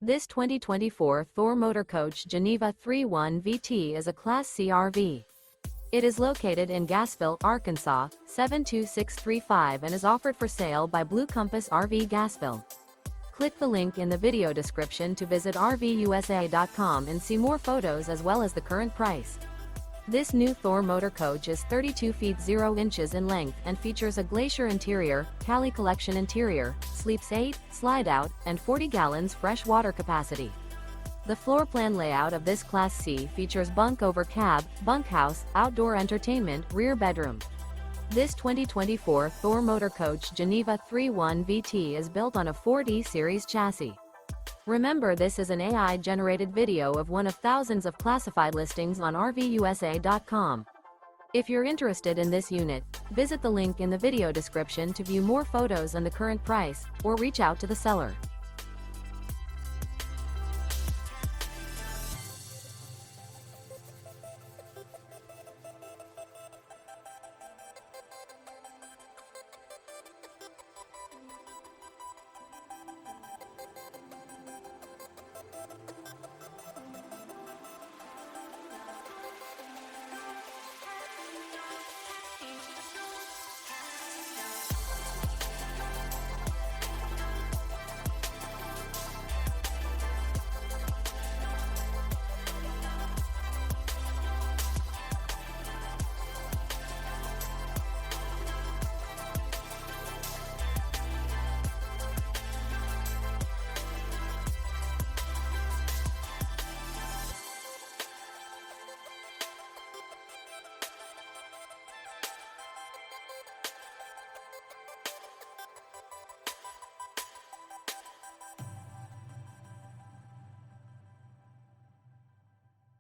This 2024 Thor Motor Coach Geneva 3.1 VT is a Class C RV. It is located in Gassville, Arkansas, 72635 and is offered for sale by Blue Compass RV Gassville. Click the link in the video description to visit RVUSA.com and see more photos as well as the current price. This new Thor Motor Coach is 32 feet 0 inches in length and features a Glacier Interior, Cali Collection interior, sleeps 8, Slideout, and 40 gallons fresh water capacity. The floor plan layout of this Class C features Bunk Over Cab, Bunkhouse, outdoor entertainment, rear bedroom. This 2024 Thor Motor Coach Geneva 3.1 VT is built on a Ford E-Series chassis. Remember, this is an AI-generated video of one of thousands of classified listings on RVUSA.com. If you're interested in this unit, visit the link in the video description to view more photos and the current price, or reach out to the seller.